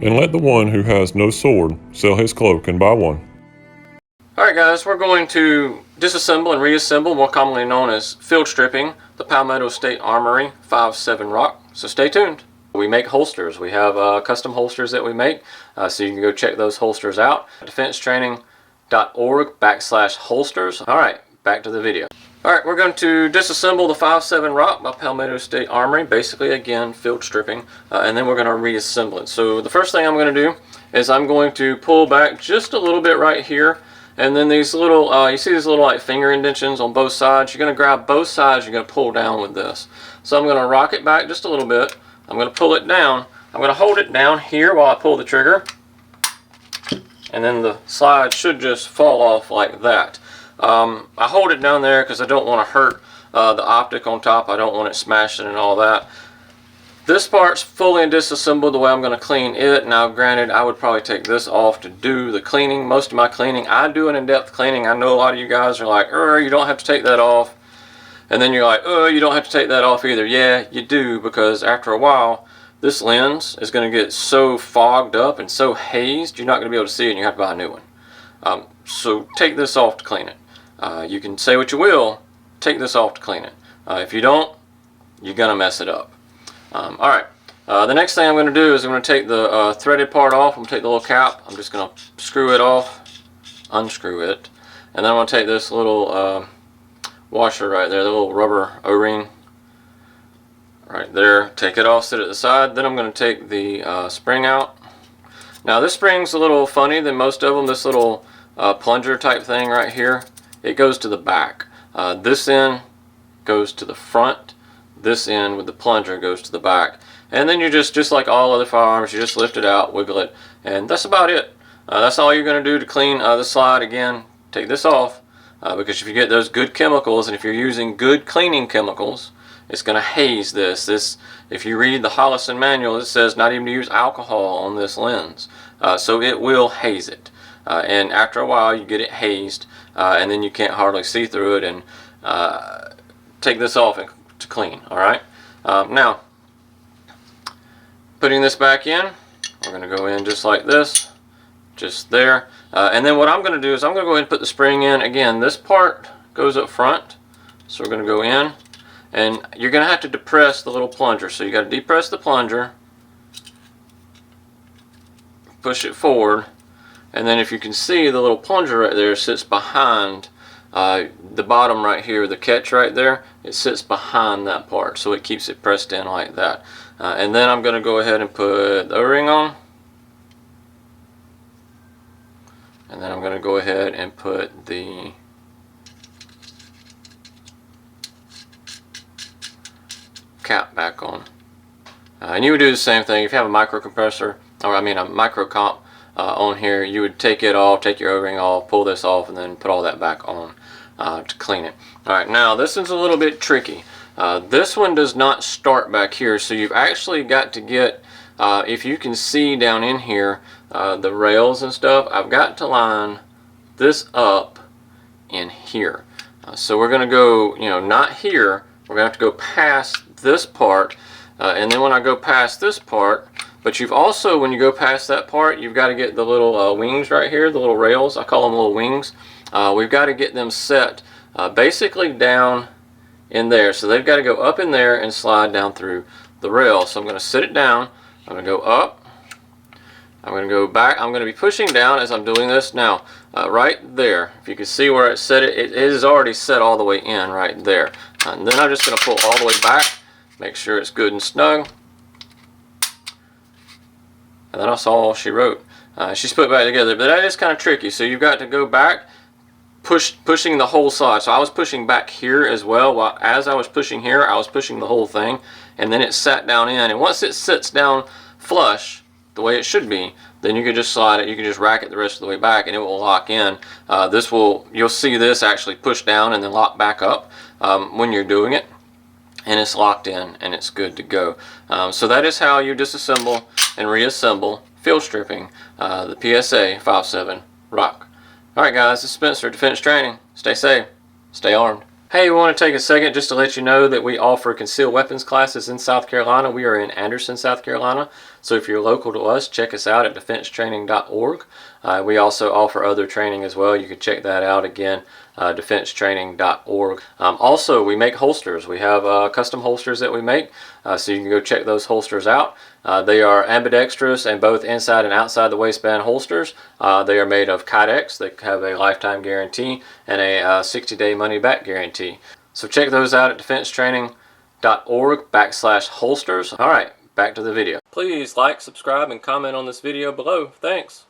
and let the one who has no sword sell his cloak and buy one. Alright guys, we're going to disassemble and reassemble, more commonly known as field stripping, the Palmetto State Armory 5.7 Rock, so stay tuned. We make holsters. We have custom holsters that we make, so you can go check those holsters out. defensetraining.org/holsters. Alright, back to the video. Alright, we're going to disassemble the 5.7 Rock by Palmetto State Armory, basically again field stripping, and then we're going to reassemble it. So the first thing I'm going to do is I'm going to pull back just a little bit right here, and then these little, you see these little like finger indentions on both sides. You're going to grab both sides, you're going to pull down with this. So I'm going to rock it back just a little bit. I'm going to pull it down. I'm going to hold it down here while I pull the trigger, and then the slide should just fall off like that. I hold it down there because I don't want to hurt the optic on top. I don't want it smashing and all that. This part's fully disassembled the way I'm going to clean it. Now granted, I would probably take this off to do the cleaning. Most of my cleaning, I do an in-depth cleaning. I know a lot of you guys are like, you don't have to take that off. And then you're like, you don't have to take that off either. Yeah, you do, because after a while, this lens is going to get so fogged up and so hazed, you're not going to be able to see it and you have to buy a new one. So take this off to clean it. You can say what you will, take this off to clean it. If you don't, you're going to mess it up. Alright, the next thing I'm going to do is I'm going to take the threaded part off. I'm going to take the little cap. I'm just going to screw it off, unscrew it, and then I'm going to take this little washer right there, the little rubber O-ring right there, take it off, set it aside. Then I'm going to take the spring out. Now this spring's a little funny than most of them. This little plunger type thing right here, it goes to the back. This end goes to the front. This end with the plunger goes to the back. And then you just like all other firearms, you just lift it out, wiggle it, and that's about it. That's all you're going to do to clean the slide. Again, take this off, because if you get those good chemicals, and if you're using good cleaning chemicals, it's going to haze this. If you read the Hollison manual, it says not even to use alcohol on this lens. So it will haze it. And after a while, you get it hazed, and then you can't hardly see through it. And take this off to clean. Alright? Now, putting this back in, we're going to go in just like this. Just there. And then what I'm going to do is I'm going to go ahead and put the spring in. Again, this part goes up front. So we're going to go in. And you're going to have to depress the little plunger. So you got to depress the plunger, push it forward, and then if you can see, the little plunger right there sits behind the bottom right here, the catch right there. It sits behind that part, so it keeps it pressed in like that. And then I'm going to go ahead and put the O-ring on. And then I'm going to go ahead and put the cap back on. And you would do the same thing if you have a micro compressor, or I mean a micro comp on here. You would take it off, take your O-ring off, pull this off, and then put all that back on to clean it. Alright, now this one's a little bit tricky. This one does not start back here, so you've actually got to get, if you can see down in here, the rails and stuff, I've got to line this up in here. So we're going to go, not here, we're going to have to go past this part, and then when I go past this part, but you've also, when you go past that part, you've got to get the little wings right here, the little rails, I call them little wings. We've got to get them set basically down in there, so they've got to go up in there and slide down through the rail. So I'm going to sit it down, I'm going to go up, I'm going to go back, I'm going to be pushing down as I'm doing this. Now right there, if you can see where it set it is already set all the way in right there. And then I'm just going to pull all the way back, make sure it's good and snug. And that's all she wrote. She's put it back together, but that is kind of tricky. So you've got to go back, pushing the whole side. So I was pushing back here as well. While as I was pushing here, I was pushing the whole thing, and then it sat down in. And once it sits down flush, the way it should be, then you can just slide it. You can just rack it the rest of the way back, and it will lock in. You'll see this actually push down and then lock back up when you're doing it, and it's locked in and it's good to go. So that is how you disassemble and reassemble field stripping the PSA 5.7 Rock. Alright guys, this is Spencer, Defense Training. Stay safe, stay armed. Hey, we want to take a second just to let you know that we offer concealed weapons classes in South Carolina. We are in Anderson, South Carolina. So if you're local to us, check us out at defensetraining.org. We also offer other training as well. You can check that out again, defensetraining.org. Also, we make holsters. We have custom holsters that we make, so you can go check those holsters out. They are ambidextrous and both inside and outside the waistband holsters. They are made of Kydex. They have a lifetime guarantee and a 60-day money-back guarantee. So check those out at defensetraining.org/holsters. All right, back to the video. Please like, subscribe, and comment on this video below. Thanks.